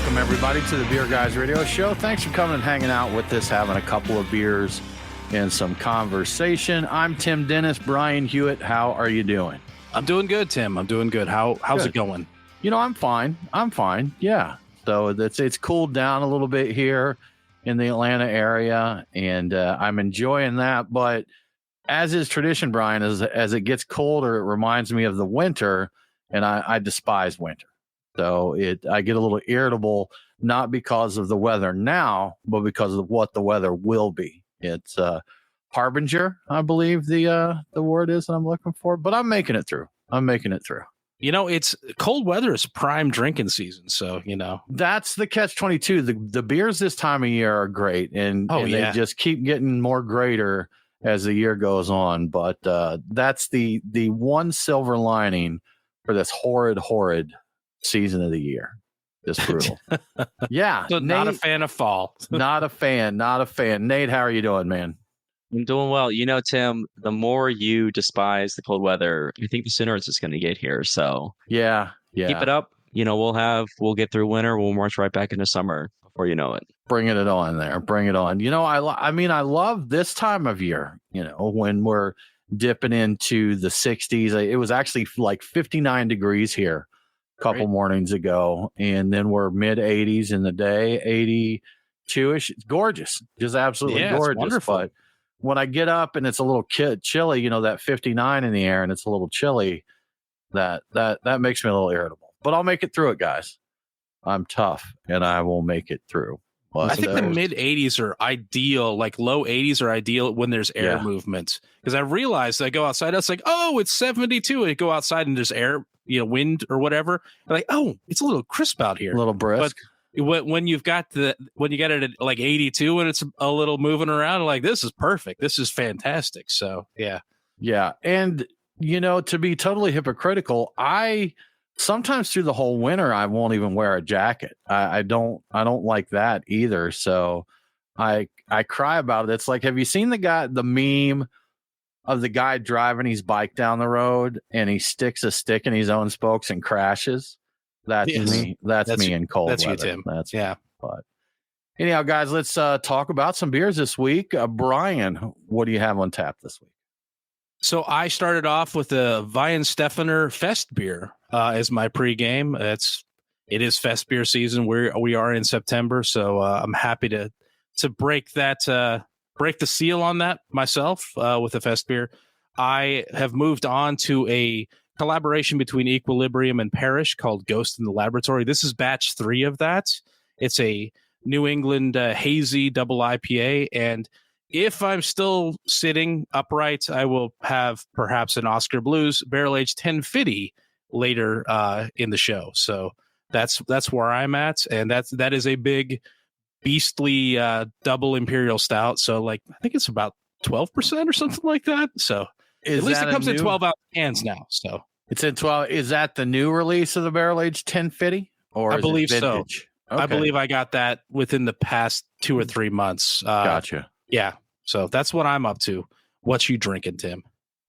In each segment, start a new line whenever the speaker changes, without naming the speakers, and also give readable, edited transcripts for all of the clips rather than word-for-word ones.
Welcome, everybody, to the Beer Guys Radio Show. Thanks for coming and hanging out with us, having a couple of beers and some conversation. I'm Tim Dennis. Brian Hewitt, how are you doing?
I'm doing good, Tim. I'm doing good. How's it going?
You know, I'm fine. Yeah. So it's cooled down a little bit here in the Atlanta area, and I'm enjoying that. But as is tradition, Brian, as it gets colder, it reminds me of the winter, and I despise winter. So I get a little irritable, not because of the weather now, but because of what the weather will be. It's harbinger, I believe the word is that I'm looking for, but I'm making it through.
You know, it's cold weather is prime drinking season. So, you know,
that's the catch-22. The beers this time of year are great, and they just keep getting more greater as the year goes on. But that's the one silver lining for this horrid season of the year. It's brutal. Yeah.
So Nate, not a fan of fall.
Not a fan. Nate, how are you doing, man?
I'm doing well. You know, Tim, the more you despise the cold weather, I think the sooner it's just going to get here. So
yeah.
Keep it up. You know, we'll get through winter. We'll march right back into summer before you know it.
Bringing it on there. Bring it on. You know, I love this time of year, you know, when we're dipping into the 60s. It was actually like 59 degrees here a couple mornings ago, and then we're mid 80s in the day, 82ish. It's gorgeous, just absolutely gorgeous.
It's wonderful.
But when I get up and it's a little chilly, you know, that 59 in the air and it's a little chilly, that makes me a little irritable. But I'll make it through it, guys. I'm tough, and I will make it through.
I think the mid 80s are ideal, like low 80s are ideal when there's air movement. Because I realized I go outside, I was like, oh, it's 72. I go outside and there's air, you know, wind or whatever. I'm like, oh, it's a little crisp out here.
A little brisk.
But when you get it at like 82 and it's a little moving around, I'm like, this is perfect. This is fantastic. So, yeah.
Yeah. And, you know, to be totally hypocritical, sometimes through the whole winter, I won't even wear a jacket. I don't like that either. So I cry about it. It's like, have you seen the meme of the guy driving his bike down the road and he sticks a stick in his own spokes and crashes? That's me. That's me in cold weather.
That's you, Tim.
But anyhow, guys, let's talk about some beers this week. Brian, what do you have on tap this week?
So I started off with a Weihenstephaner Fest beer as my pregame. It is Fest beer season. We are in September, so I'm happy to break the seal on that myself with a Fest beer. I have moved on to a collaboration between Equilibrium and Parrish called Ghost in the Laboratory. This is batch 3 of that. It's a New England hazy double IPA, and if I'm still sitting upright, I will have perhaps an Oscar Blues barrel-aged 1050 later in the show. So that's where I'm at, and that is a big, beastly double imperial stout. So like I think it's about 12% or something like that. So at least it comes in 12-ounce cans now. So
it's in 12. Is that the new release of the barrel-aged 1050? Or
I believe so.
Okay.
I believe I got that within the past 2 or 3 months.
Gotcha.
Yeah. So that's what I'm up to. What you drinking, Tim?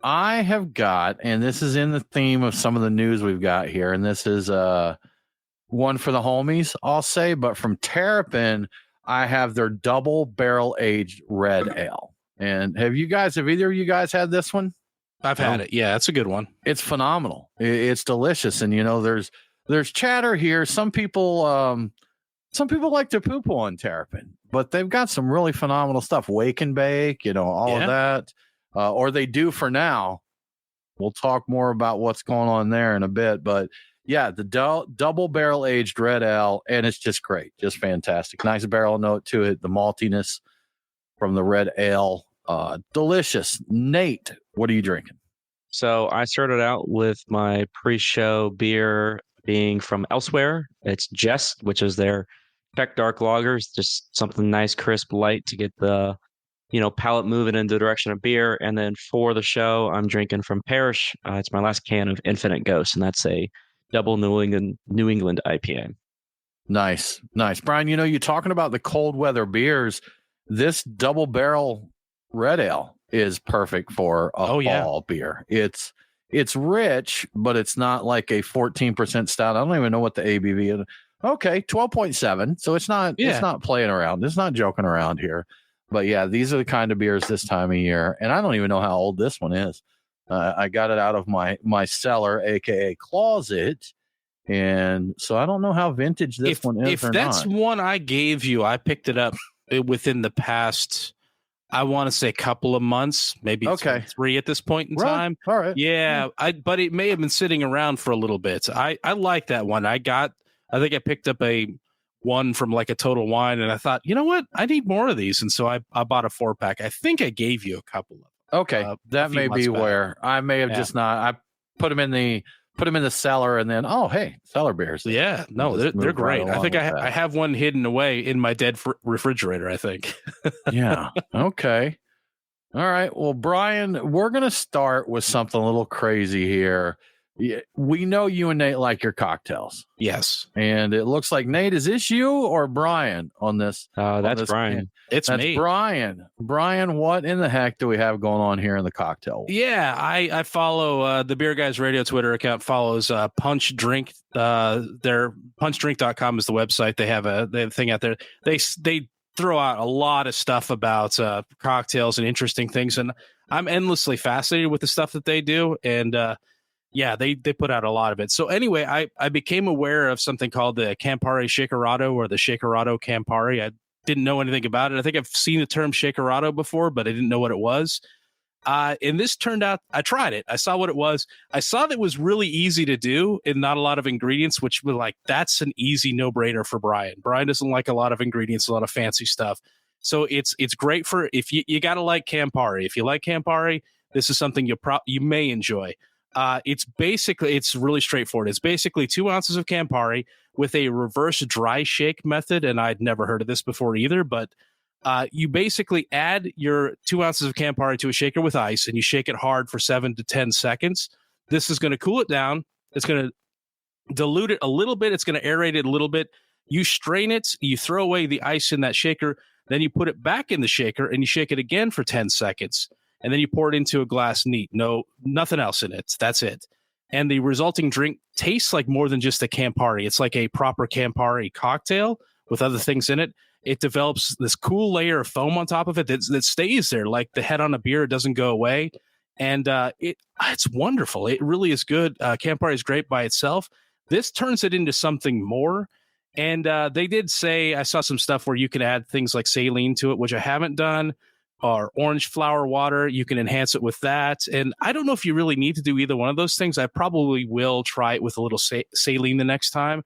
I have got, and this is in the theme of some of the news we've got here, and this is one for the homies, I'll say, but from Terrapin, I have their double barrel aged red ale. And have either of you guys had this one?
I've had it. Yeah, it's a good one.
It's phenomenal. It's delicious. And, you know, there's chatter here. Some people like to poo-poo on Terrapin, but they've got some really phenomenal stuff. Wake and bake, you know, all of that. Or they do for now. We'll talk more about what's going on there in a bit. But yeah, the double barrel aged red ale, and it's just great. Just fantastic. Nice barrel note to it. The maltiness from the red ale. Delicious. Nate, what are you drinking?
So I started out with my pre-show beer being from Elsewhere. It's Jest, which is their Czech dark lagers, just something nice, crisp, light to get the, you know, palate moving in the direction of beer. And then for the show, I'm drinking from Parrish. It's my last can of Infinite Ghost, and that's a double New England IPA.
Nice. Brian, you know, you're talking about the cold weather beers. This double barrel red ale is perfect for a fall beer. It's rich, but it's not like a 14% stout. I don't even know what the ABV is. Okay, 12.7. So it's not playing around. It's not joking around here. But yeah, these are the kind of beers this time of year. And I don't even know how old this one is. I got it out of my cellar, aka closet. And so I don't know how vintage this one is.
If that's one I gave you, I picked it up within the past, I want to say, couple of months, maybe 3 at this point in time.
All right.
Yeah, but it may have been sitting around for a little bit. I like that one. I think I picked up one from like a Total Wine, and I thought, you know what? I need more of these. And so I bought a 4-pack. I think I gave you a couple of them.
Okay. That may be where I may have just not, I put them in the cellar and then, oh, hey, cellar beers.
Yeah, no, they're great. I think I have one hidden away in my dead refrigerator, I think.
Yeah. Okay. All right. Well, Brian, we're going to start with something a little crazy here. We know you and Nate like your cocktails.
Yes.
And it looks like, Nate, is this you or Brian on this?
That's Brian.
That's me.
Brian. Brian, what in the heck do we have going on here in the cocktail?
Yeah, I follow the Beer Guys Radio Twitter account follows Punch Drink. Their punchdrink.com is the website. They have a thing out there. They throw out a lot of stuff about cocktails and interesting things, and I'm endlessly fascinated with the stuff that they do. And yeah, they put out a lot of it. So anyway, I became aware of something called the Campari Shakerado or the Shakerado Campari. I didn't know anything about it. I think I've seen the term Shakerado before, but I didn't know what it was. And this turned out, I tried it. I saw what it was. I saw that it was really easy to do and not a lot of ingredients, which was like, that's an easy no-brainer for Brian. Brian doesn't like a lot of ingredients, a lot of fancy stuff. So it's great for, if you got to like Campari. If you like Campari, this is something you may enjoy. It's really straightforward. It's basically 2 ounces of Campari with a reverse dry shake method. And I'd never heard of this before either, but you basically add your 2 ounces of Campari to a shaker with ice and you shake it hard for 7 to 10 seconds. This is going to cool it down. It's going to dilute it a little bit. It's going to aerate it a little bit. You strain it. You throw away the ice in that shaker. Then you put it back in the shaker and you shake it again for 10 seconds. And then you pour it into a glass neat. Nothing else in it. That's it. And the resulting drink tastes like more than just a Campari. It's like a proper Campari cocktail with other things in it. It develops this cool layer of foam on top of it that stays there, like the head on a beer. It doesn't go away. And it's wonderful. It really is good. Campari is great by itself. This turns it into something more. And they did say, I saw some stuff where you can add things like saline to it, which I haven't done. Or orange flower water. You can enhance it with that. And I don't know if you really need to do either one of those things. I probably will try it with a little saline the next time.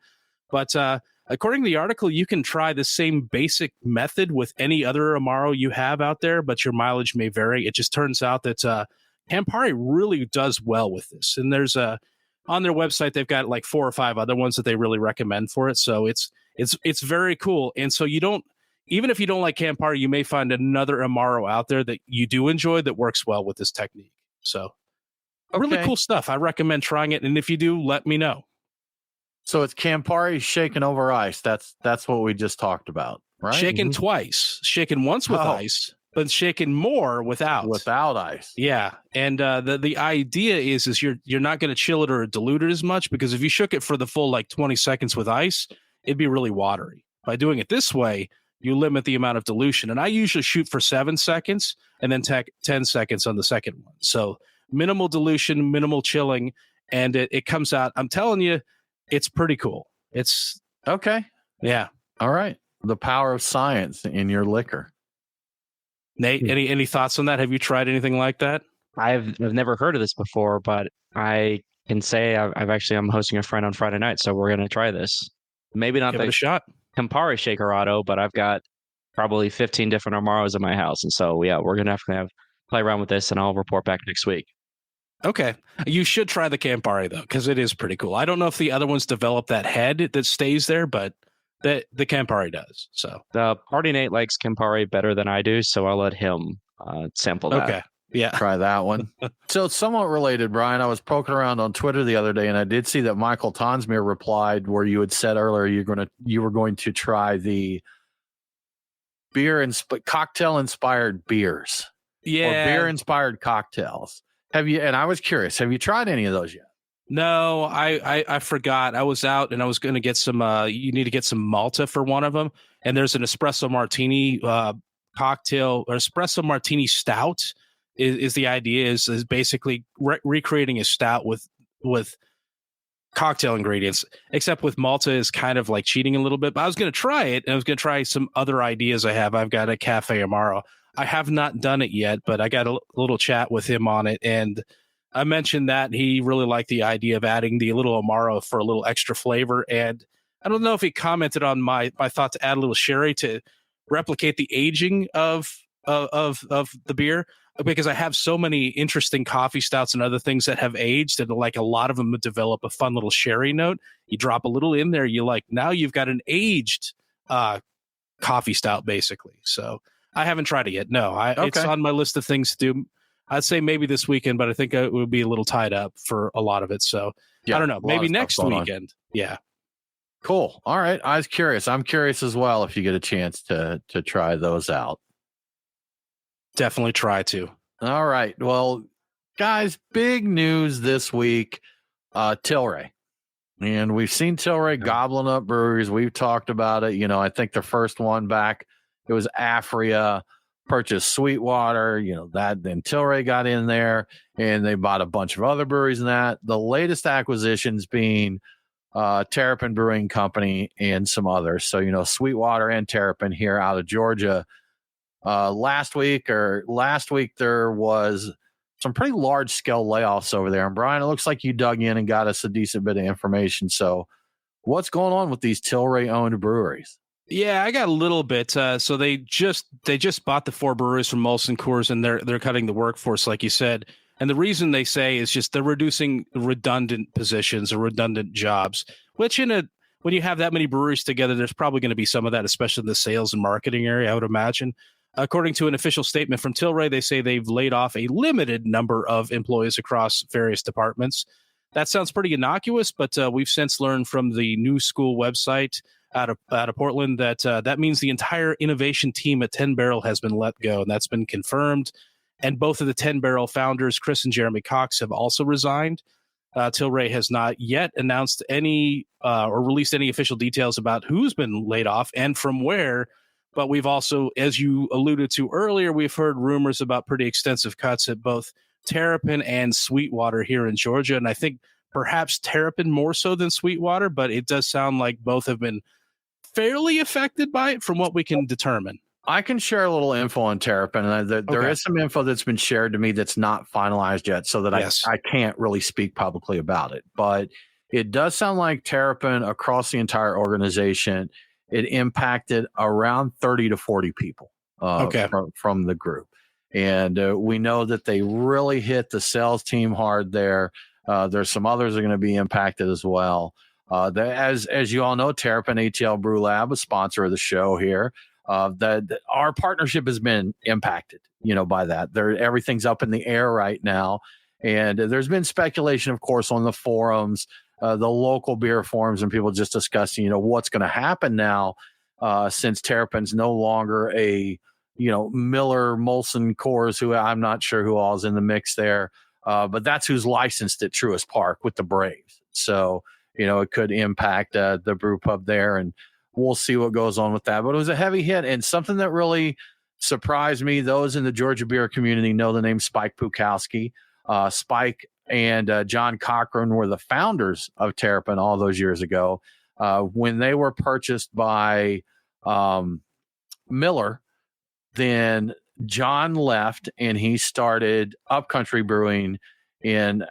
But according to the article, you can try the same basic method with any other Amaro you have out there, but your mileage may vary. It just turns out that Campari really does well with this. And there's on their website, they've got like 4 or 5 other ones that they really recommend for it. So it's very cool. And so even if you don't like Campari, you may find another Amaro out there that you do enjoy that works well with this technique. So really cool stuff. I recommend trying it. And if you do, let me know.
So it's Campari shaken over ice. That's what we just talked about, right?
Shaken twice. Shaken once with ice, but shaken more without.
Without ice.
Yeah. And the idea is you're not going to chill it or dilute it as much, because if you shook it for the full like 20 seconds with ice, it'd be really watery. By doing it this way, you limit the amount of dilution. And I usually shoot for 7 seconds and then 10 seconds on the second one. So minimal dilution, minimal chilling, and it comes out. I'm telling you, it's pretty cool. It's
okay.
Yeah.
All right. The power of science in your liquor.
Nate, any thoughts on that? Have you tried anything like that?
I've never heard of this before, but I can say I'm hosting a friend on Friday night, so we're going to try this. Maybe not
Give it a shot.
Campari Shakerado, but I've got probably 15 different Amaros in my house. And so, yeah, we're going to have to play around with this, and I'll report back next week.
Okay. You should try the Campari, though, because it is pretty cool. I don't know if the other ones develop that head that stays there, but the Campari does. So
the Party Nate likes Campari better than I do, so I'll let him sample that.
Okay. Yeah.
Try that one. So it's somewhat related, Brian. I was poking around on Twitter the other day, and I did see that Michael Tonsmere replied where you had said earlier you were going to try the cocktail inspired beers.
Yeah.
Or beer inspired cocktails. And I was curious, have you tried any of those yet?
No, I forgot. I was out and I was going to get some. You need to get some Malta for one of them, and there's an espresso martini cocktail or espresso martini stout. Is the idea is basically recreating a stout with cocktail ingredients, except with Malta is kind of like cheating a little bit. But I was going to try it, and I was going to try some other ideas I have. I've got a Cafe Amaro. I have not done it yet, but I got a little chat with him on it, and I mentioned that he really liked the idea of adding the little Amaro for a little extra flavor. And I don't know if he commented on my thought to add a little sherry to replicate the aging of the beer, because I have so many interesting coffee stouts and other things that have aged, and like a lot of them develop a fun little sherry note. You drop a little in there, you like, now you've got an aged coffee stout basically. So I haven't tried it yet. No, it's on my list of things to do. I'd say maybe this weekend, but I think it would be a little tied up for a lot of it. So I don't know, maybe next weekend. Yeah.
Cool. All right. I was curious. I'm curious as well if you get a chance to try those out.
Definitely try to.
All right. Well, guys, big news this week. Tilray. And we've seen Tilray gobbling up breweries. We've talked about it. I think the first one back, it was Afria, purchased Sweetwater, then Tilray got in there and they bought a bunch of other breweries in that. The latest acquisitions being Terrapin Brewing Company and some others. So, Sweetwater and Terrapin here out of Georgia. Last week there was some pretty large scale layoffs over there. And Brian, it looks like you dug in and got us a decent bit of information. So what's going on with these Tilray-owned breweries?
Yeah, I got a little bit. So they just bought the 4 breweries from Molson Coors, and they're cutting the workforce, like you said. And the reason they say is just they're reducing redundant positions or redundant jobs, which when you have that many breweries together, there's probably going to be some of that, especially in the sales and marketing area, I would imagine. According to an official statement from Tilray, they say they've laid off a limited number of employees across various departments. That sounds pretty innocuous, but we've since learned from the New School website out of Portland that that means the entire innovation team at 10 Barrel has been let go, and that's been confirmed. And both of the 10 Barrel founders, Chris and Jeremy Cox, have also resigned. Tilray has not yet announced any or released any official details about who's been laid off and from where. But we've also, as you alluded to earlier, we've heard rumors about pretty extensive cuts at both Terrapin and Sweetwater here in Georgia. And I think perhaps Terrapin more so than Sweetwater, but it does sound like both have been fairly affected by it from what we can determine.
I can share a little info on Terrapin, and there is some info that's been shared to me that's not finalized yet, so that I can't really speak publicly about it. But it does sound like Terrapin across the entire organization, it impacted around 30 to 40 people from the group. And we know that they really hit the sales team hard there. There's some others that are going to be impacted as well. As you all know, Terrapin ATL Brew Lab, a sponsor of the show here. That our partnership has been impacted, by that. Everything's up in the air right now. And there's been speculation, of course, on the forums, the local beer forums, and people just discussing, what's going to happen now since Terrapin's no longer a, Miller, Molson Coors, who I'm not sure who all is in the mix there. But that's who's licensed at Truist Park with the Braves. So, it could impact the brew pub there, and we'll see what goes on with that. But it was a heavy hit, and something that really surprised me. Those in the Georgia beer community know the name Spike Buckowski. Spike and John Cochran were the founders of Terrapin all those years ago. When they were purchased by Miller, then John left and he started Upcountry Brewing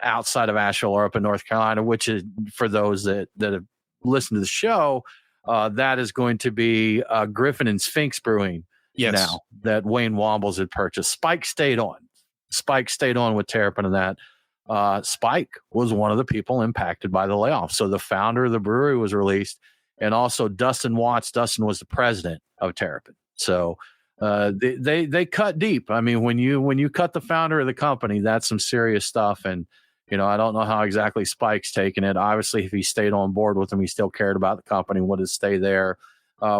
outside of Asheville or up in North Carolina, which is, for those that have listened to the show, that is going to be Griffin and Sphinx Brewing now that Wayne Wombles had purchased. Spike stayed on with Terrapin and that. Spike was one of the people impacted by the layoff. So the founder of the brewery was released, and also Dustin Watts. Dustin was the president of Terrapin. So they cut deep. I mean, when you cut the founder of the company, that's some serious stuff. And I don't know how exactly Spike's taking it. Obviously, if he stayed on board with them, he still cared about the company, wanted to stay there.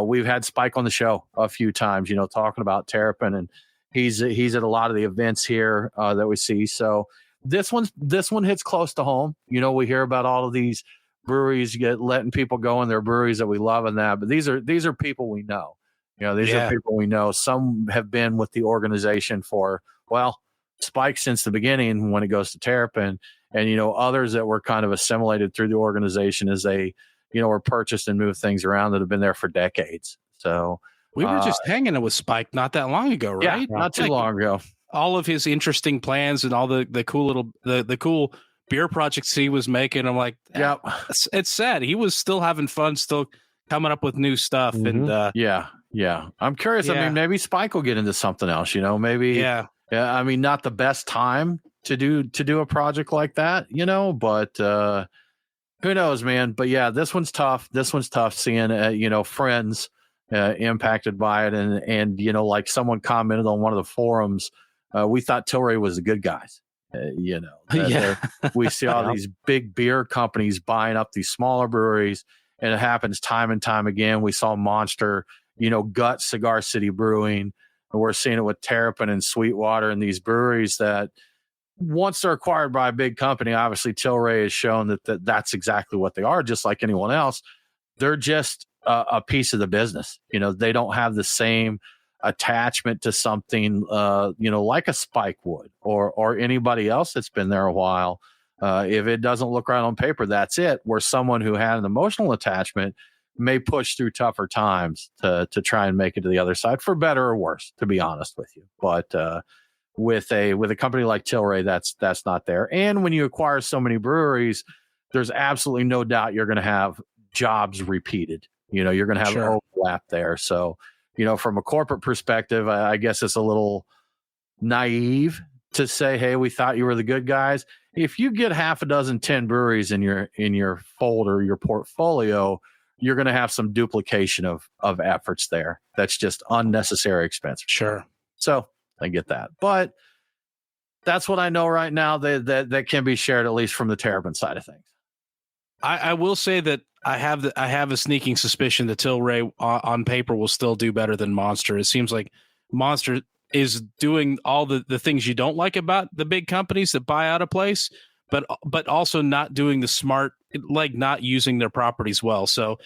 We've had Spike on the show a few times, talking about Terrapin, and he's at a lot of the events here that we see. So This one hits close to home. We hear about all of these breweries letting people go in their breweries that we love and that, but these are people we know. These are people we know. Some have been with the organization for, Spike since the beginning when it goes to Terrapin, and others that were kind of assimilated through the organization as they were purchased and moved things around that have been there for decades. So
we were just hanging with Spike not that long ago, right?
Yeah, not too long ago.
All of his interesting plans and all the cool little the cool beer projects he was making. I'm like,
yeah,
it's sad. He was still having fun, still coming up with new stuff. And
yeah. I'm curious. I mean, maybe Spike will get into something else. Maybe. Yeah. I mean, not the best time to do a project like that. But who knows, man. But yeah, this one's tough. Seeing friends impacted by it, and like someone commented on one of the forums, we thought Tilray was the good guys. We see all these big beer companies buying up these smaller breweries, and it happens time and time again. We saw Monster, gut Cigar City Brewing, and we're seeing it with Terrapin and Sweetwater and these breweries that once they're acquired by a big company, obviously Tilray has shown that that's exactly what they are, just like anyone else. They're just a piece of the business. They don't have the same attachment to something, like a Spike would or anybody else that's been there a while. If it doesn't look right on paper, that's it. Where someone who had an emotional attachment may push through tougher times to try and make it to the other side, for better or worse, to be honest with you. But with a company like Tilray, that's not there. And when you acquire so many breweries, there's absolutely no doubt you're going to have jobs repeated. You're going to have overlap there. So, from a corporate perspective, I guess it's a little naive to say, hey, we thought you were the good guys. If you get 10 breweries in your folder, your portfolio, you're going to have some duplication of efforts there. That's just unnecessary expense.
Sure.
So I get that, but that's what I know right now that can be shared, at least from the Terrapin side of things.
I will say that I have a sneaking suspicion that Tilray on paper will still do better than Monster. It seems like Monster is doing all the things you don't like about the big companies that buy out a place, but also not doing the smart, like not using their properties well. So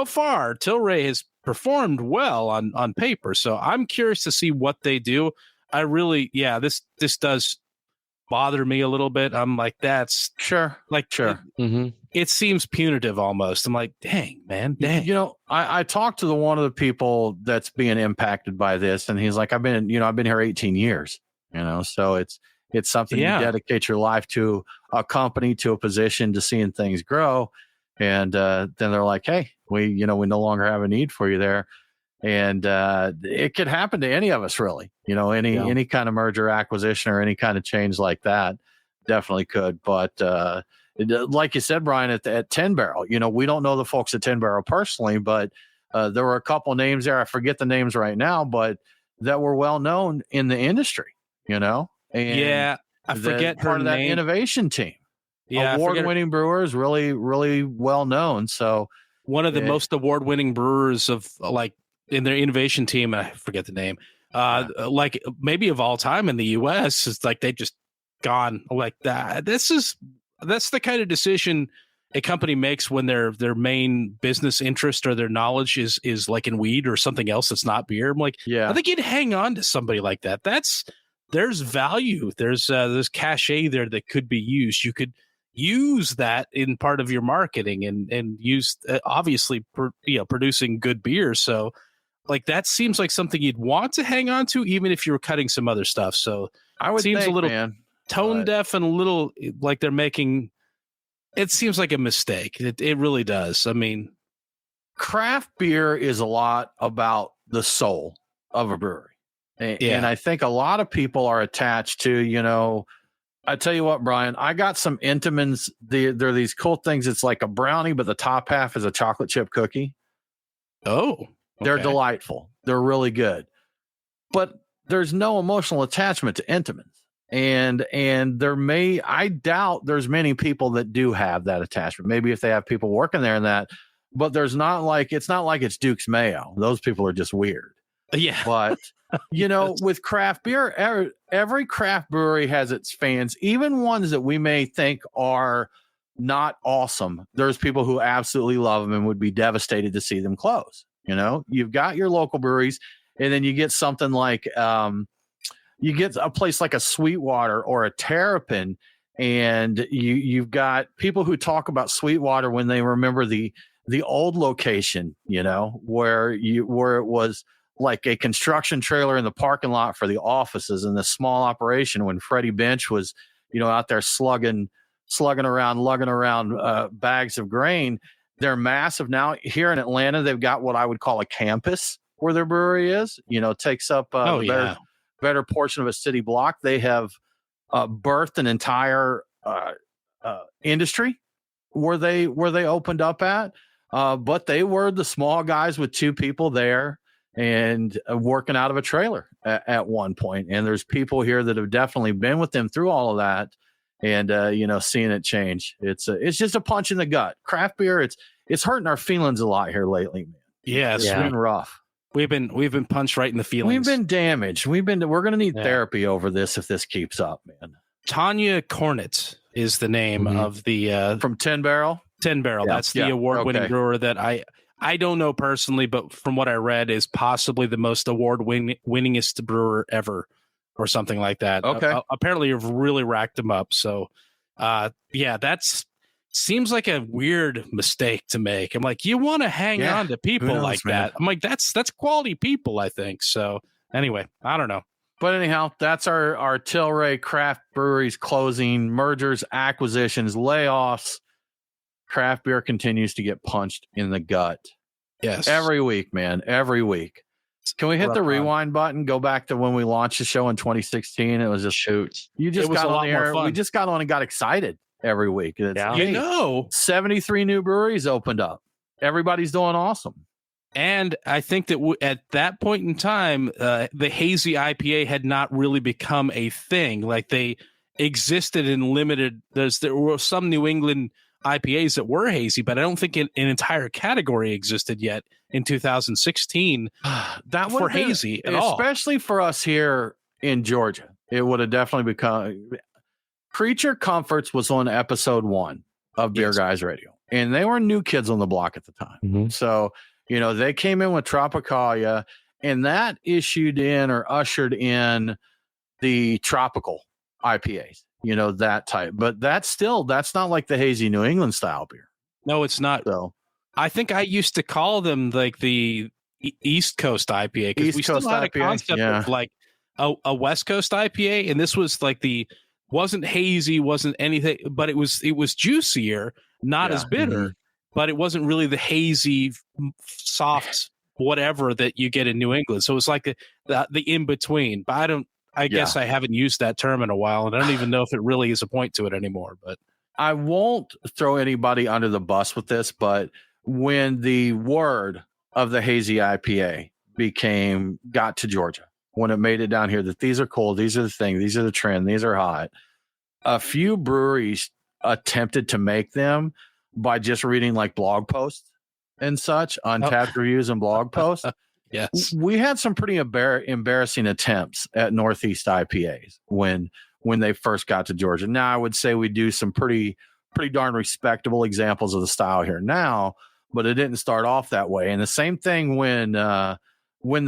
far, Tilray has performed well on paper. So I'm curious to see what they do. I really, this does bother me a little bit. I'm like, that's
sure.
It seems punitive almost. I'm like, dang, man.
I talked to one of the people that's being impacted by this, and he's like, I've been here 18 years, so it's something you dedicate your life to, a company, to a position, to seeing things grow. And then they're like, hey, we no longer have a need for you there. And it could happen to any of us, really. Any kind of merger, acquisition, or any kind of change like that definitely could. But like you said, Brian, at 10 Barrel, we don't know the folks at 10 Barrel personally, but there were a couple names there. I forget the names right now, but that were well known in the industry. And
I forget
part of that
name.
Innovation team.
Yeah,
award-winning brewers, really, really well known. So
one of the most award-winning brewers of in their innovation team, I forget the name, like maybe of all time in the U.S. It's like they just gone like that. That's the kind of decision a company makes when their main business interest or their knowledge is like in weed or something else that's not beer. I'm like, I think you'd hang on to somebody like that. There's value. There's cachet there that could be used. You could use that in part of your marketing and use obviously producing good beer. So like that seems like something you'd want to hang on to, even if you were cutting some other stuff. So
I would
seems
think,
a little
man,
tone deaf and a little like they're making. It seems like a mistake. It really does. I mean,
craft beer is a lot about the soul of a brewery. And I think a lot of people are attached to, I tell you what, Brian, I got some Intamins. They're these cool things. It's like a brownie, but the top half is a chocolate chip cookie.
Oh, okay.
They're delightful. They're really good. But there's no emotional attachment to Intamins. And I doubt there's many people that do have that attachment. Maybe if they have people working there and that, but it's not like it's Duke's Mayo. Those people are just weird.
Yeah.
But with craft beer, every craft brewery has its fans, even ones that we may think are not awesome. There's people who absolutely love them and would be devastated to see them close. You've got your local breweries, and then you get something like you get a place like a Sweetwater or a Terrapin, and you've got people who talk about Sweetwater when they remember the old location, where it was like a construction trailer in the parking lot for the offices and the small operation when Freddie Bench was, out there slugging around, lugging around bags of grain. They're massive now. Here in Atlanta, they've got what I would call a campus where their brewery is. Takes up better portion of a city block. They have birthed an entire industry where they opened up at. But they were the small guys with two people there and working out of a trailer at one point. And there's people here that have definitely been with them through all of that, and seeing it change. It's just a punch in the gut. Craft beer, it's hurting our feelings a lot here lately, man.
Yeah,
it's been rough.
We've been punched right in the feelings.
We've been damaged. We're going to need therapy over this if this keeps up, man.
Tanya Cornett is the name of the
from 10 Barrel.
10 Barrel. Yeah, that's the award-winning brewer that I don't know personally, but from what I read, is possibly the most winningest brewer ever, or something like that.
Okay.
Apparently, you've really racked them up. So, that's seems like a weird mistake to make. I'm like, you want to hang on to people like that? I'm like, that's quality people, I think. So, anyway, I don't know.
But anyhow, that's our Tilray craft breweries closing, mergers, acquisitions, layoffs. Craft beer continues to get punched in the gut.
Yes.
Every week, man. Every week. Can we hit the rewind button? Go back to when we launched the show in 2016. It was just you just got on the air. We just got on and got excited every week. It's, 73 new breweries opened up. Everybody's doing awesome.
And I think that at that point in time, the hazy IPA had not really become a thing. Like, they existed in limited. There were some New England IPAs that were hazy, but I don't think an entire category existed yet in 2016
that
for hazy at all.
Especially for us here in Georgia. It would have definitely become. Creature Comforts was on episode 1 of Beer Guys Radio, and they were new kids on the block at the time. Mm-hmm. So, they came in with Tropicalia, and that ushered in the tropical IPAs. That type, but that's not like the hazy New England style beer.
No, it's not.
So
I think I used to call them like the East Coast IPA, because we still had a concept of like a West Coast IPA, and this was like wasn't hazy, wasn't anything, but it was juicier, not as bitter, but it wasn't really the hazy, soft whatever that you get in New England. So it was like the in between. But I guess I haven't used that term in a while, and I don't even know if it really is a point to it anymore. But
I won't throw anybody under the bus with this, but when the word of the hazy IPA got to Georgia, when it made it down here, that these are cool, these are the thing, these are the trend, these are hot, a few breweries attempted to make them by just reading like blog posts and such, Untapped reviews and blog posts.
Yes,
we had some pretty embarrassing attempts at Northeast IPAs when they first got to Georgia. Now I would say we do some pretty darn respectable examples of the style here now, but it didn't start off that way. And the same thing when the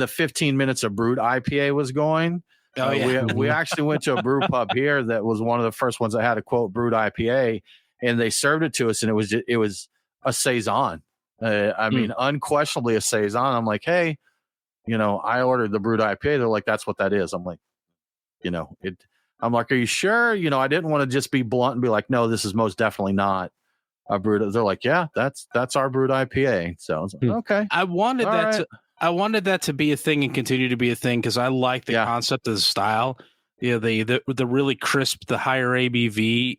15 minutes of brewed IPA was going. We actually went to a brew pub here that was one of the first ones that had a quote brewed IPA, and they served it to us, and it was a saison. Mean, unquestionably a saison. I'm like, hey. I ordered the brewed IPA. They're like, that's what that is. I'm like, I'm like, are you sure? I didn't want to just be blunt and be like, no, this is most definitely not a brewed. They're like, yeah, that's our brewed IPA. So I was like, okay.
I wanted that to be a thing and continue to be a thing, because I like the concept of the style. The really crisp, the higher ABV,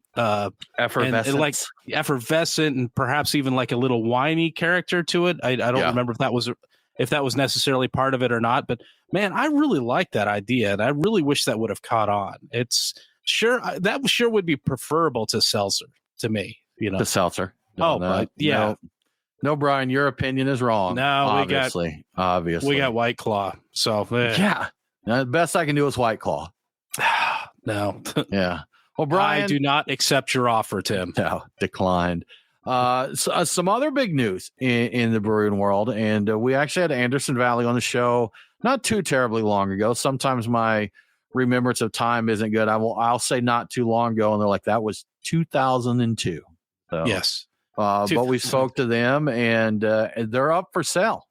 effervescent,
and like effervescent, and perhaps even like a little winey character to it. I don't remember if that was necessarily part of it or not, but man, I really like that idea, and I really wish that would have caught on. It's that sure would be preferable to seltzer to me,
to seltzer.
No,
Brian, your opinion is wrong.
No, obviously
we
got White Claw. So
Now, the best I can do is White Claw.
No.
Yeah. Well, Brian,
I do not accept your offer, Tim.
no, declined. Some other big news in the brewing world, and we actually had Anderson Valley on the show not too terribly long ago. Sometimes my remembrance of time isn't good. I'll say not too long ago, and they're like, that was 2002. So,
Yes.
but we spoke to them, and they're up for sale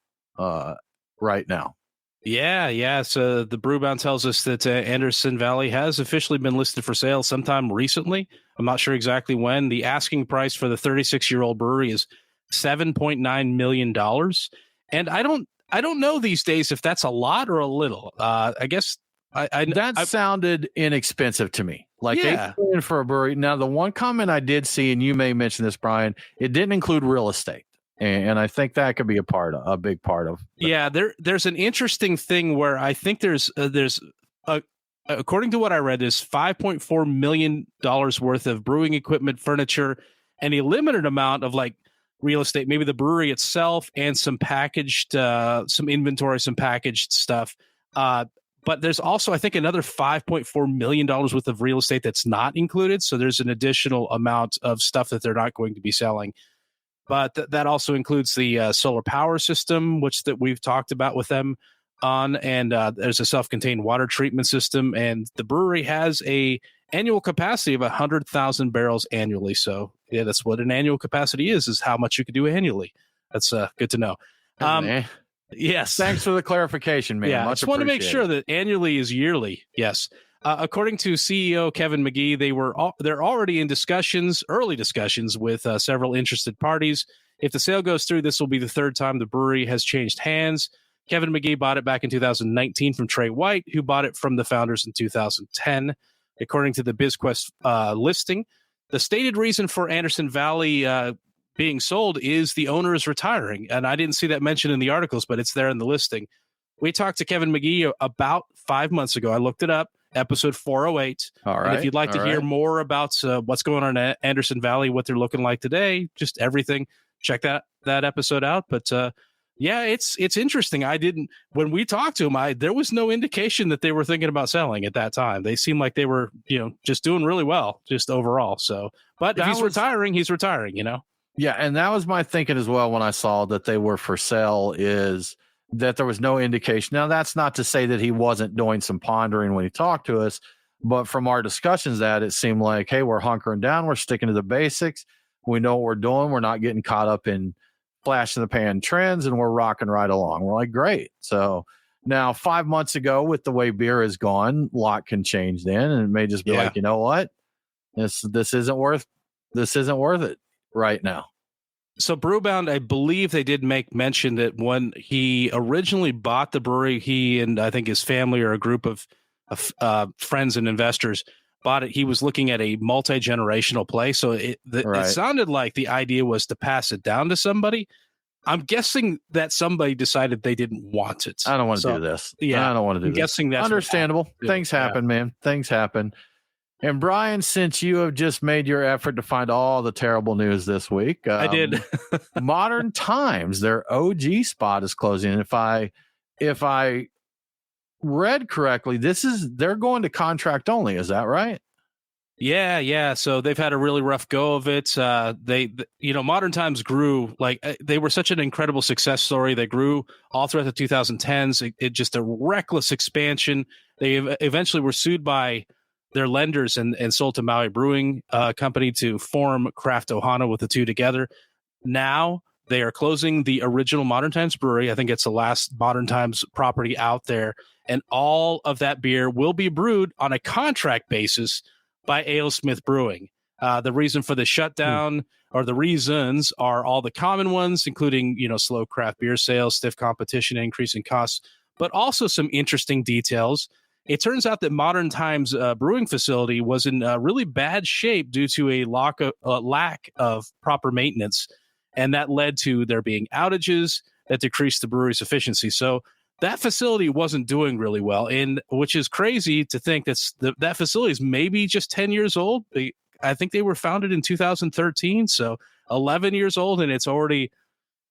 right now.
Yeah. So the Brewbound tells us that Anderson Valley has officially been listed for sale sometime recently. I'm not sure exactly when. The asking price for the 36-year-old brewery is $7.9 million. And I don't know these days if that's a lot or a little. I guess
that sounded inexpensive to me. Like $8 million for a brewery. Now, the one comment I did see, and you may mention this, Brian, it didn't include real estate. And I think that could be a big part of.
There's an interesting thing where I think there's according to what I read, there's $5.4 million worth of brewing equipment, furniture, and a limited amount of like real estate, maybe the brewery itself and some packaged, some inventory, some packaged stuff. But there's also, I think, another $5.4 million worth of real estate that's not included. So there's an additional amount of stuff that they're not going to be selling. But that also includes the solar power system, which that we've talked about with them on, and there's a self-contained water treatment system, and the brewery has a annual capacity of 100,000 barrels annually. So yeah, that's what an annual capacity is how much you could do annually. That's good to know. Yes.
Thanks for the clarification, man.
Yeah, I just want to make sure that annually is yearly. Yes. According to CEO Kevin McGee, they're already in early discussions with several interested parties. If the sale goes through, this will be the third time the brewery has changed hands. Kevin McGee bought it back in 2019 from Trey White, who bought it from the founders in 2010. According to the BizQuest listing, the stated reason for Anderson Valley being sold is the owner is retiring. And I didn't see that mentioned in the articles, but it's there in the listing. We talked to Kevin McGee about 5 months ago. I looked it up. Episode 408. All right. And if you'd like to hear more about what's going on at Anderson Valley, what they're looking like today, just everything, check that episode out. But it's interesting. When we talked to him, there was no indication that they were thinking about selling at that time. They seemed like they were, just doing really well, just overall. So, but if he's retiring, he's retiring,
Yeah. And that was my thinking as well when I saw that they were for sale, is that there was no indication. Now, that's not to say that he wasn't doing some pondering when he talked to us, but from our discussions, that it seemed like, hey, we're hunkering down, we're sticking to the basics, we know what we're doing, we're not getting caught up in flash in the pan trends, and we're rocking right along. We're like, great. So now 5 months ago, with the way beer has gone, a lot can change then, and it may just be like, you know what, this isn't worth it right now.
So Brewbound, I believe they did make mention that when he originally bought the brewery, he and I think his family or a group of friends and investors bought it. He was looking at a multi-generational play. So it sounded like the idea was to pass it down to somebody. I'm guessing that somebody decided they didn't want it.
I don't want to do this. Yeah, I don't want to do this.
Guessing that's
understandable. Things happen, man. Things happen. And Brian, since you have just made your effort to find all the terrible news this week,
I did.
Modern Times, their OG spot is closing. If I read correctly, they're going to contract only. Is that right?
Yeah. So they've had a really rough go of it. Modern Times grew they were such an incredible success story. They grew all throughout the 2010s. It just a reckless expansion. They eventually were sued by their lenders and sold to Maui Brewing Company to form Craft Ohana with the two together. Now they are closing the original Modern Times brewery. I think it's the last Modern Times property out there. And all of that beer will be brewed on a contract basis by AleSmith Brewing. The reason for the shutdown or the reasons are all the common ones, including, slow craft beer sales, stiff competition, increasing costs, but also some interesting details. It turns out that Modern Times brewing facility was in really bad shape due to a lack of proper maintenance. And that led to there being outages that decreased the brewery's efficiency. So that facility wasn't doing really well, and which is crazy to think that facility is maybe just 10 years old. I think they were founded in 2013, so 11 years old, and it's already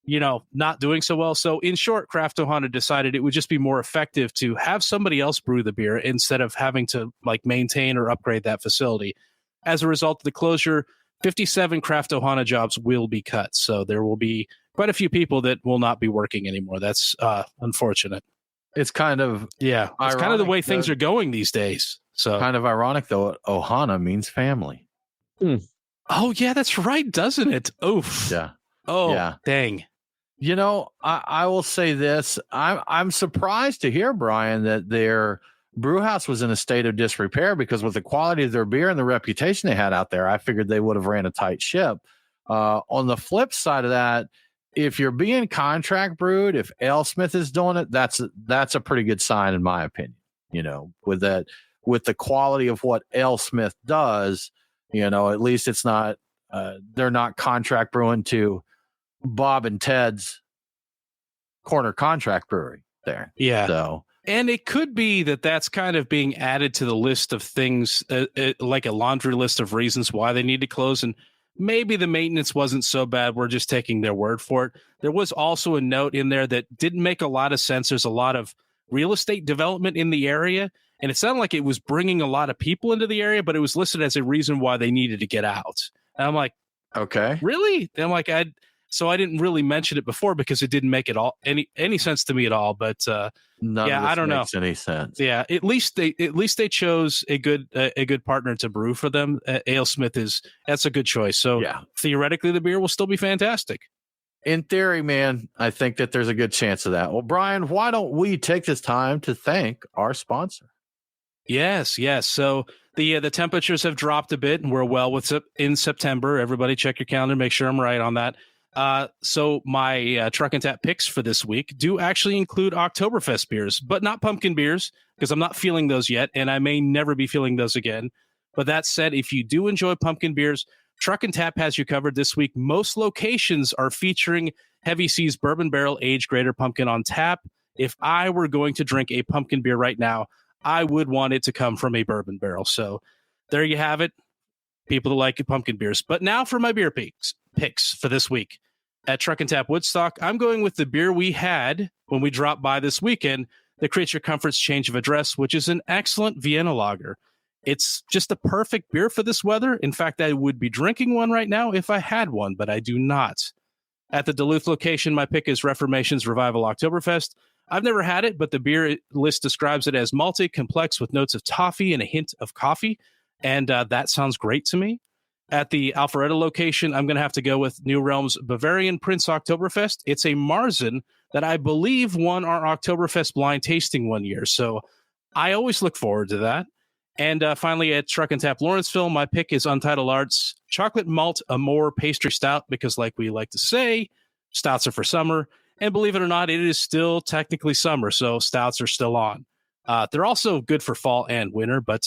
not doing so well. So in short, Craft Ohana decided it would just be more effective to have somebody else brew the beer instead of having to maintain or upgrade that facility. As a result of the closure, 57 Craft Ohana jobs will be cut. So there will be quite a few people that will not be working anymore. That's unfortunate.
It's kind of
it's kind of the way things are going these days. So
kind of ironic though. Ohana means family.
Oh yeah, that's right, doesn't it? Oof.
Yeah.
Oh
yeah.
Dang.
I will say this. I'm surprised to hear, Brian, that their brew house was in a state of disrepair, because with the quality of their beer and the reputation they had out there, I figured they would have ran a tight ship. On the flip side of that, if you're being contract brewed, if AleSmith is doing it, that's a pretty good sign, in my opinion. With the quality of what AleSmith does, at least it's not they're not contract brewing to Bob and Ted's corner contract brewery there.
Yeah.
So,
and it could be that that's kind of being added to the list of things, like a laundry list of reasons why they need to close. And maybe the maintenance wasn't so bad. We're just taking their word for it. There was also a note in there that didn't make a lot of sense. There's a lot of real estate development in the area, and it sounded like it was bringing a lot of people into the area, but it was listed as a reason why they needed to get out. And I'm like,
okay,
really? And I'm like, so I didn't really mention it before because it didn't make it all any sense to me at all. But
I don't
know.
Any sense?
Yeah, at least they chose a good partner to brew for them. AleSmith that's a good choice. So theoretically, the beer will still be fantastic.
In theory, man, I think that there's a good chance of that. Well, Brian, why don't we take this time to thank our sponsor?
Yes. So the temperatures have dropped a bit, and we're well in September. Everybody, check your calendar, make sure I'm right on that. So my Truck and Tap picks for this week do actually include Oktoberfest beers, but not pumpkin beers, because I'm not feeling those yet, and I may never be feeling those again. But that said, if you do enjoy pumpkin beers, Truck and Tap has you covered this week. Most locations are featuring Heavy Seas Bourbon Barrel Aged Greater Pumpkin on tap. If I were going to drink a pumpkin beer right now, I would want it to come from a bourbon barrel. So there you have it, people that like pumpkin beers. But now for my beer picks for this week. At Truck and Tap Woodstock, I'm going with the beer we had when we dropped by this weekend, the Creature Comforts Change of Address, which is an excellent Vienna lager. It's just a perfect beer for this weather. In fact, I would be drinking one right now if I had one, but I do not. At the Duluth location, my pick is Reformation's Revival Oktoberfest. I've never had it, but the beer list describes it as malty, complex with notes of toffee and a hint of coffee, and that sounds great to me. At the Alpharetta location, I'm going to have to go with New Realm's Bavarian Prince Oktoberfest. It's a Marzen that I believe won our Oktoberfest blind tasting one year, so I always look forward to that. And finally, at Truck and Tap Lawrenceville, my pick is Untitled Arts Chocolate Malt Amour Pastry Stout, because like we like to say, stouts are for summer. And believe it or not, it is still technically summer, so stouts are still on. They're also good for fall and winter, but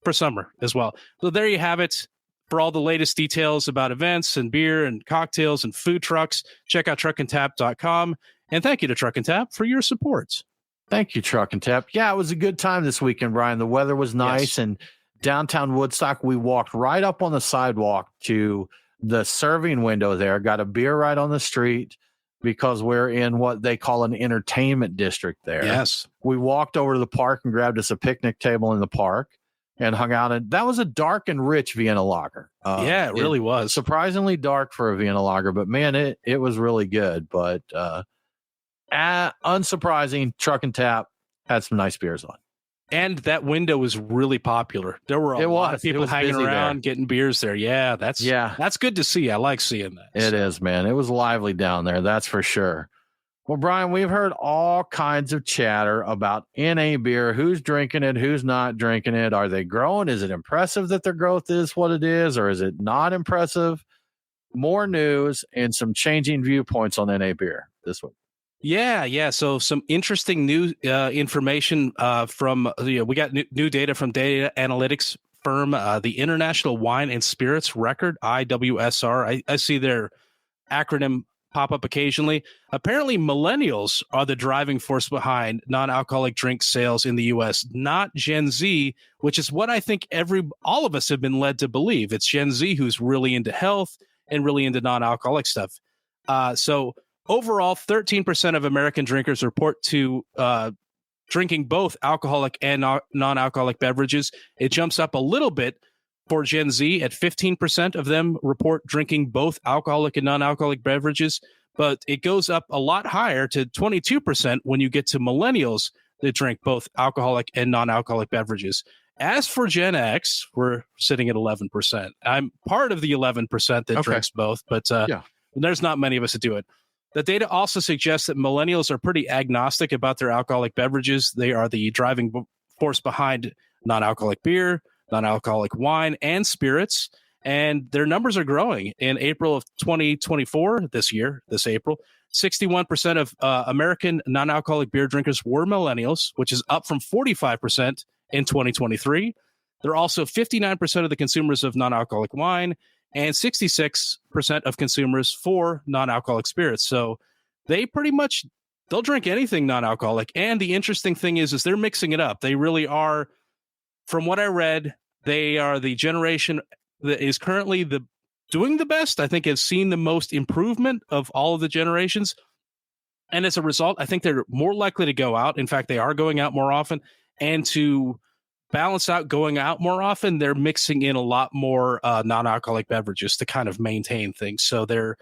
for summer as well. So there you have it. For all the latest details about events and beer and cocktails and food trucks, check out truckandtap.com. And thank you to Truck and Tap for your support.
Thank you, Truck and Tap. Yeah, it was a good time this weekend, Brian. The weather was nice.
Yes.
And downtown Woodstock, we walked right up on the sidewalk to the serving window there, got a beer right on the street, because we're in what they call an entertainment district there.
Yes.
We walked over to the park and grabbed us a picnic table in the park and hung out. And that was a dark and rich Vienna lager.
Yeah, it really was.
Surprisingly dark for a Vienna lager, but man, it was really good. But unsurprising, Truck and Tap had some nice beers on.
And that window was really popular. There were a lot of people hanging around, getting beers there. Yeah, that's good to see. I like seeing that.
It is, man. It was lively down there. That's for sure. Well, Brian, we've heard all kinds of chatter about NA beer. Who's drinking it? Who's not drinking it? Are they growing? Is it impressive that their growth is what it is? Or is it not impressive? More news and some changing viewpoints on NA beer this week.
Yeah. So some interesting new information from, we got new data from data analytics firm, the International Wine and Spirits Record, IWSR. I see their acronym pop up occasionally. Apparently, millennials are the driving force behind non-alcoholic drink sales in the U.S., not Gen Z, which is what I think all of us have been led to believe. It's Gen Z who's really into health and really into non-alcoholic stuff. So Overall, 13% of American drinkers report to drinking both alcoholic and non-alcoholic beverages. It jumps up a little bit for Gen Z at 15% of them report drinking both alcoholic and non-alcoholic beverages, but it goes up a lot higher to 22% when you get to millennials that drink both alcoholic and non-alcoholic beverages. As for Gen X, we're sitting at 11%. I'm part of the 11% that drinks both, but there's not many of us that do it. The data also suggests that millennials are pretty agnostic about their alcoholic beverages. They are the driving force behind non-alcoholic beer, non-alcoholic wine, and spirits. And their numbers are growing. In April of 2024, this April, 61% of American non-alcoholic beer drinkers were millennials, which is up from 45% in 2023. They're also 59% of the consumers of non-alcoholic wine and 66% of consumers for non-alcoholic spirits. So they they'll drink anything non-alcoholic. And the interesting thing is they're mixing it up. They really are, from what I read, they are the generation that is currently doing the best. I think has seen the most improvement of all of the generations. And as a result, I think they're more likely to go out. In fact, they are going out more often. And to balance out going out more often, they're mixing in a lot more non-alcoholic beverages to kind of maintain things. So they're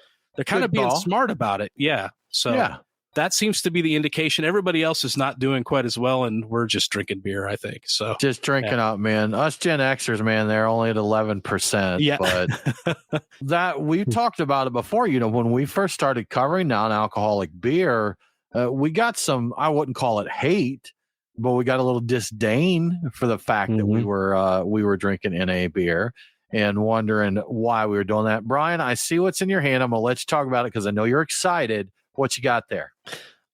kind of being smart about it. Yeah. So that seems to be the indication. Everybody else is not doing quite as well, and we're just drinking beer, I think. So
just drinking up, man. Us Gen Xers, man, they're only at 11%.
Yeah.
But that we talked about it before. When we first started covering non-alcoholic beer, we got some, I wouldn't call it hate, but we got a little disdain for the fact that we were drinking NA beer and wondering why we were doing that. Brian, I see what's in your hand. I'm gonna let you talk about it because I know you're excited. What you got there?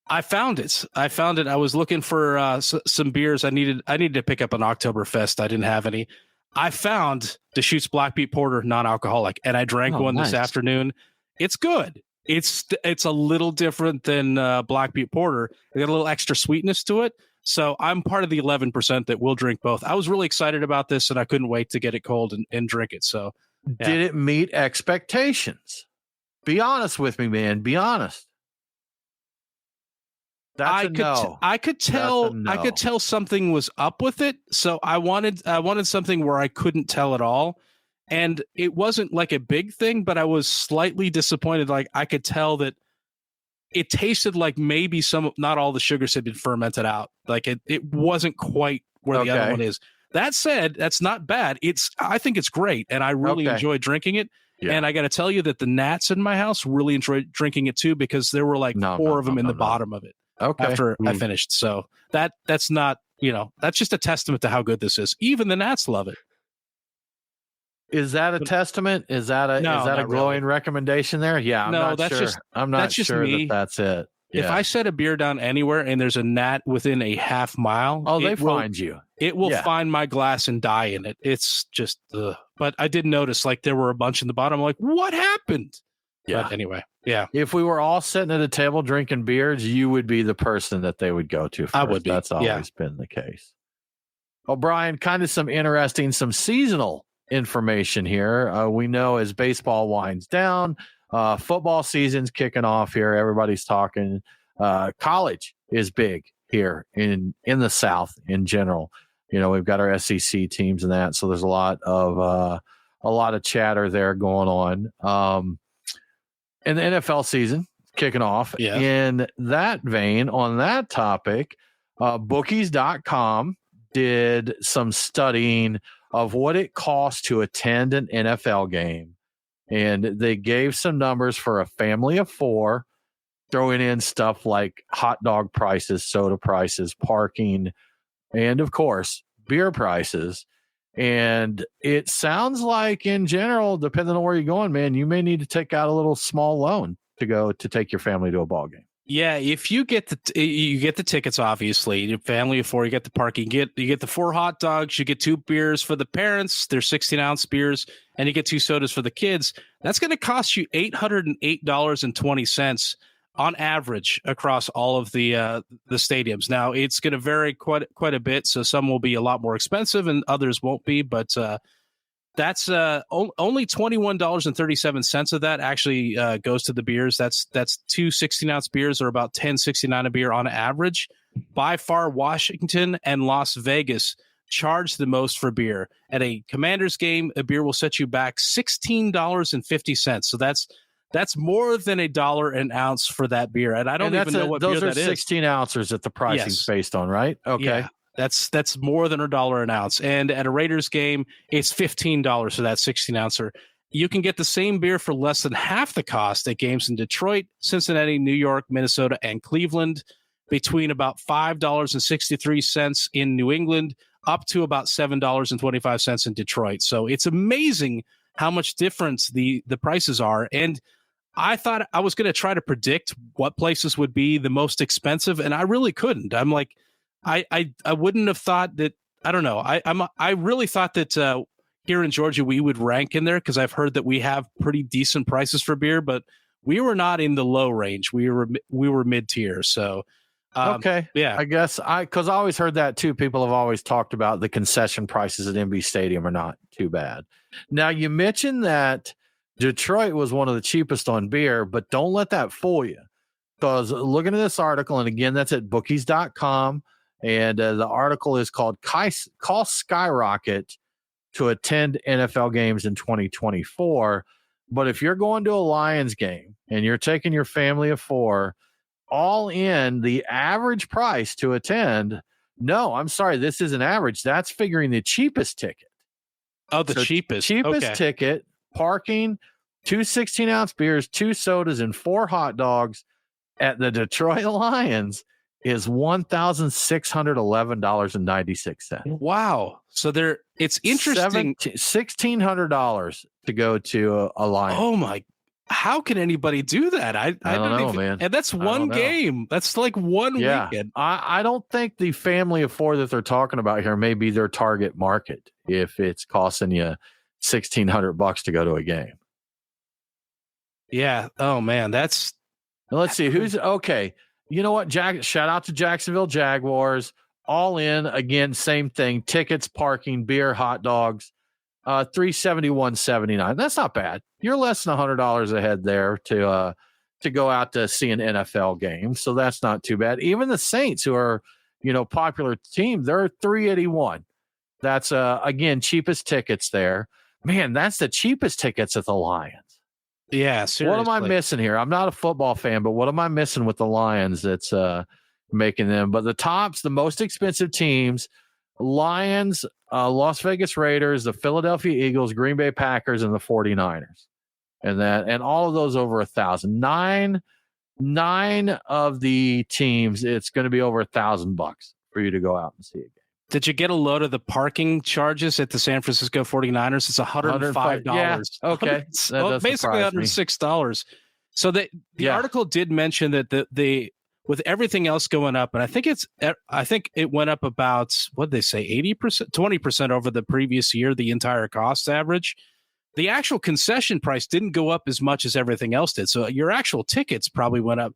I found it. I was looking for some beers. I needed to pick up an Oktoberfest. I didn't have any. I found Deschutes Black Beet Porter non-alcoholic, and I drank one this afternoon. It's good. It's a little different than Black Beet Porter. It got a little extra sweetness to it. So I'm part of the 11% that will drink both. I was really excited about this, and I couldn't wait to get it cold and drink it. So,
Did it meet expectations? Be honest with me, man. Be honest.
I could tell something was up with it. So I wanted something where I couldn't tell at all. And it wasn't like a big thing, but I was slightly disappointed. Like I could tell that it tasted like maybe not all the sugars had been fermented out. Like it wasn't quite where the other one is. That said, that's not bad. I think it's great. And I really enjoy drinking it. Yeah. And I got to tell you that the gnats in my house really enjoyed drinking it too, because there were like four of them in the bottom of it after I finished. So that's not, that's just a testament to how good this is. Even the gnats love it.
Is that a testament? Is that a glowing recommendation there? Yeah, I'm not sure that's it. Yeah.
If I set a beer down anywhere and there's a gnat within a half mile,
they find you.
It will find my glass and die in it. It's just, but I did notice like there were a bunch in the bottom. I'm like, what happened? Yeah. But anyway, yeah.
If we were all sitting at a table drinking beers, you would be the person that they would go to first.
I would be.
That's always been the case. Well, Brian, kind of some seasonal information here. We know as baseball winds down, football season's kicking off here. Everybody's talking. College is big here in the South in general. We've got our SEC teams and that, so there's a lot of chatter there going on. And the NFL season kicking off. Yeah. In that vein, on that topic, bookies.com did some studying of what it costs to attend an NFL game. And they gave some numbers for a family of four, throwing in stuff like hot dog prices, soda prices, parking, and of course, beer prices. And it sounds like in general, depending on where you're going, man, you may need to take out a little small loan to take your family to a ball game.
Yeah, if you get the tickets, obviously, your family of four, you get the parking, you get the 4 hot dogs, you get 2 beers for the parents, they're 16-ounce beers, and you get 2 sodas for the kids. That's going to cost you $808.20 on average across all of the stadiums. Now, it's going to vary quite a bit, so some will be a lot more expensive and others won't be, but That's only $21.37 of that actually goes to the beers. That's 2 16-ounce beers are about $10.69 a beer on average. By far, Washington and Las Vegas charge the most for beer. At a Commanders game, a beer will set you back $16.50. So that's more than $1 an ounce for that beer. And I don't even know what beer that is.
Those are 16 ounces that the pricing's based on, right? Okay.
Yeah. That's more than $1 an ounce. And at a Raiders game, it's $15 for that 16-ouncer. You can get the same beer for less than half the cost at games in Detroit, Cincinnati, New York, Minnesota, and Cleveland, between about $5.63 in New England, up to about $7.25 in Detroit. So it's amazing how much difference the prices are. And I thought I was going to try to predict what places would be the most expensive, and I really couldn't. I'm like, I wouldn't have thought that. I don't know. I really thought that here in Georgia we would rank in there because I've heard that we have pretty decent prices for beer, but we were not in the low range. We were mid tier. So
okay,
yeah.
I guess because I always heard that too. People have always talked about the concession prices at MB Stadium are not too bad. Now you mentioned that Detroit was one of the cheapest on beer, but don't let that fool you. Because looking at this article, and again, that's at bookies.com. And the article is called Cost Skyrocket to Attend NFL Games in 2024. But if you're going to a Lions game and you're taking your family of 4, all in, the average price to attend, no, I'm sorry, this isn't average. That's figuring the cheapest ticket.
Oh, the cheapest
ticket, parking, 2 16-ounce beers, 2 sodas, and 4 hot dogs at the Detroit Lions is $1,611.96.
Wow. So it's interesting.
$1,600 to go to a Lions.
Oh my, how can anybody do that? I
don't know, man.
And that's one game. That's like one weekend.
I don't think the family of 4 that they're talking about here may be their target market if it's costing you $1,600 to go to a game.
Yeah. Oh man, let's
see who's okay. You know what? Shout out to Jacksonville Jaguars. All in again, same thing. Tickets, parking, beer, hot dogs. $371.79. That's not bad. You're less than $100 ahead there to go out to see an NFL game. So that's not too bad. Even the Saints, who are popular team, they're $381. That's again cheapest tickets there. Man, that's the cheapest tickets at the Lions.
Yeah, seriously.
What am I missing here? I'm not a football fan, but what am I missing with the Lions that's making them? But the most expensive teams, Lions, Las Vegas Raiders, the Philadelphia Eagles, Green Bay Packers, and the 49ers. And all of those over $1,000. Nine of the teams, it's going to be over $1,000 for you to go out and see a game.
Did you get a load of the parking charges at the San Francisco 49ers? It's $105.
Yeah, okay.
Basically $106. So the article did mention that the with everything else going up, and I think it went up about, what did they say, 80%, 20% over the previous year, the entire cost average. The actual concession price didn't go up as much as everything else did. So your actual tickets probably went up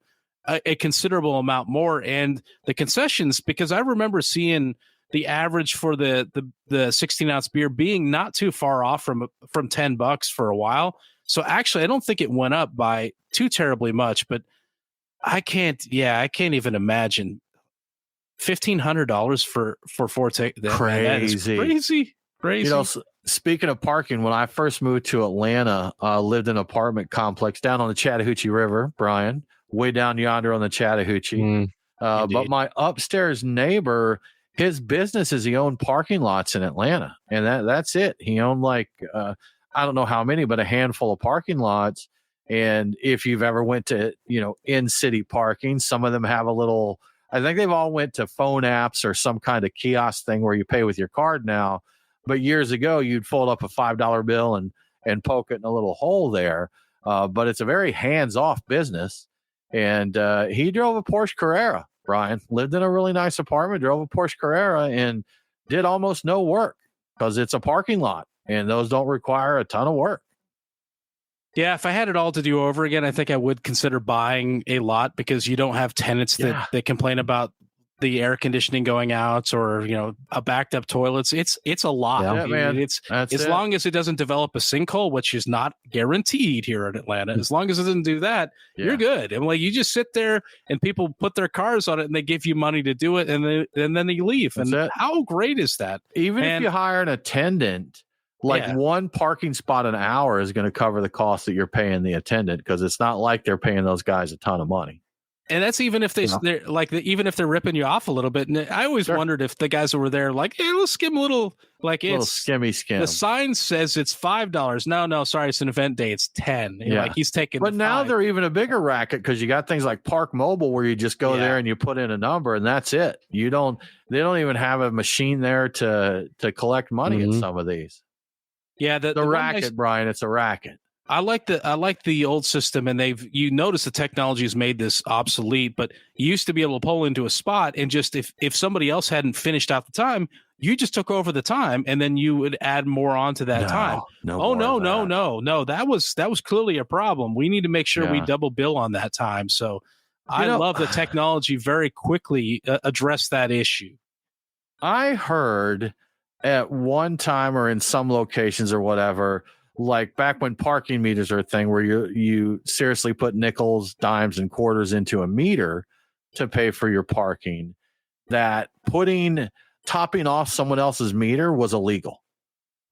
a considerable amount more. And the concessions, because I remember seeing the average for the 16-ounce beer being not too far off from $10 for a while. So actually, I don't think it went up by too terribly much, but I can't even imagine $1,500 for 4 tickets. Crazy.
Speaking of parking, when I first moved to Atlanta, lived in an apartment complex down on the Chattahoochee River, Brian, way down yonder on the Chattahoochee. But my upstairs neighbor, his business is he owned parking lots in Atlanta, and that's it. He owned I don't know how many, but a handful of parking lots. And if you've ever went to, in-city parking, some of them have I think they've all went to phone apps or some kind of kiosk thing where you pay with your card now. But years ago, you'd fold up a $5 bill and poke it in a little hole there. But it's a very hands-off business. And he drove a Porsche Carrera, Brian. Lived in a really nice apartment, drove a Porsche Carrera, and did almost no work because it's a parking lot. And those don't require a ton of work.
Yeah, if I had it all to do over again, I think I would consider buying a lot because you don't have tenants that complain about the air conditioning going out or, a backed up toilets. It's a lot.
Yeah, man.
It's as long as it doesn't develop a sinkhole, which is not guaranteed here in Atlanta. As long as it doesn't do that, you're good. And like, you just sit there and people put their cars on it and they give you money to do it. And then they leave.
That's
and
it.
How great is that?
Even if you hire an attendant, one parking spot an hour is going to cover the cost that you're paying the attendant, because it's not like they're paying those guys a ton of money.
And that's even if they're like, even if they're ripping you off a little bit. And I always wondered if the guys that were there, like, hey, let's skim a little, like
little
it's
skimmy.
The sign says it's $5. No, sorry, it's an event day. It's 10. Like he's taking.
But now they're even a bigger racket, because you got things like Park Mobile where you just go there and you put in a number and that's it. They don't even have a machine there to collect money at some of these.
Yeah, the
racket, Brian. It's a racket.
I like the old system, and you notice the technology has made this obsolete, but you used to be able to pull into a spot and just if somebody else hadn't finished out the time, you just took over the time and then you would add more onto that time. No. That was clearly a problem. We need to make sure we double bill on that time. So I love the technology very quickly address that issue.
I heard at one time, or in some locations or whatever, like back when parking meters are a thing, where you seriously put nickels, dimes, and quarters into a meter to pay for your parking, that topping off someone else's meter was illegal.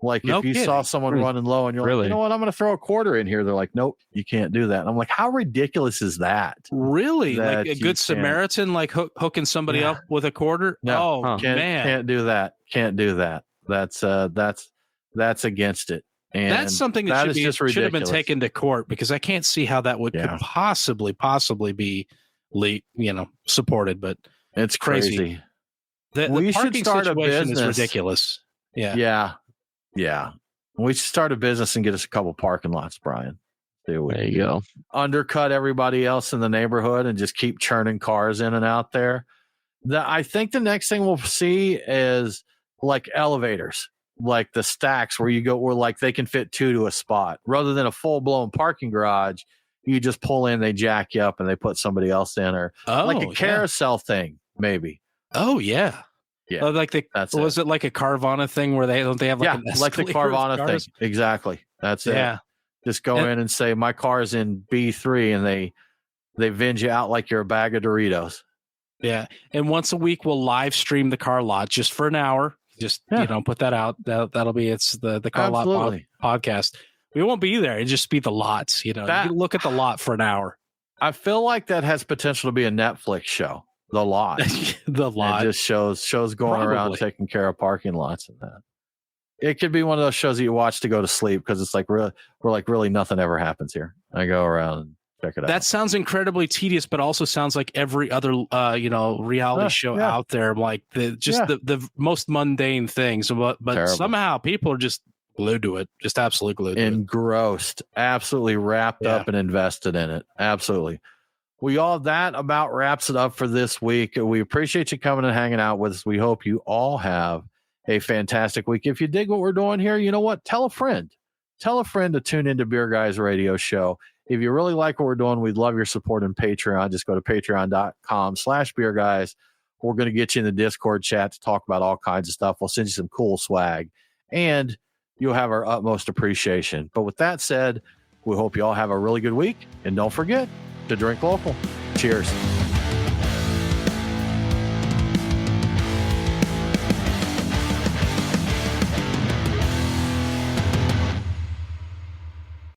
Like if you saw someone running low and you're like, you know what, I'm going to throw a quarter in here. They're like, nope, you can't do that. And I'm like, how ridiculous is that?
Really? Like a good Samaritan, like hooking somebody up with a quarter?
No,
man.
Can't do that. Can't do that. That's against it. And
that's something that should have been taken to court, because I can't see how that could possibly be supported, but
it's crazy.
The should start a business. Is ridiculous.
Yeah. We should start a business and get us a couple parking lots, Brian.
There you go.
Undercut everybody else in the neighborhood and just keep churning cars in and out there. I think the next thing we'll see is like elevators, like the stacks where you go, where like they can fit two to a spot, rather than a full blown parking garage. You just pull in, they jack you up, and they put somebody else in, or like a carousel thing, maybe.
Oh yeah.
Yeah,
like it like a Carvana thing where they have like an
like the Carvana thing. Exactly. That's it. Yeah. Just go in and say my car's in B3, and they vend you out like you're a bag of Doritos.
Yeah. And once a week we'll live stream the car lot just for an hour. Just put that out. That'll be the car lot podcast. We won't be there. It'll just be the lots. You look at the lot for an hour.
I feel like that has potential to be a Netflix show. The lot.
The lot.
It just shows going around taking care of parking lots and that. It could be one of those shows that you watch to go to sleep, because it's like really nothing ever happens here. I go around and check it out.
That sounds incredibly tedious, but also sounds like every other reality show out there. Like the most mundane things, but somehow people are just glued to it, just absolutely glued to it.
Engrossed, absolutely wrapped up and invested in it. Absolutely. That about wraps it up for this week. We appreciate you coming and hanging out with us. We hope you all have a fantastic week. If you dig what we're doing here, you know what? Tell a friend to tune into Beer Guys Radio Show. If you really like what we're doing, we'd love your support on Patreon. Just go to patreon.com/Beer Guys. We're going to get you in the Discord chat to talk about all kinds of stuff. We'll send you some cool swag, and you'll have our utmost appreciation. But with that said, we hope you all have a really good week, and don't forget to drink local. Cheers.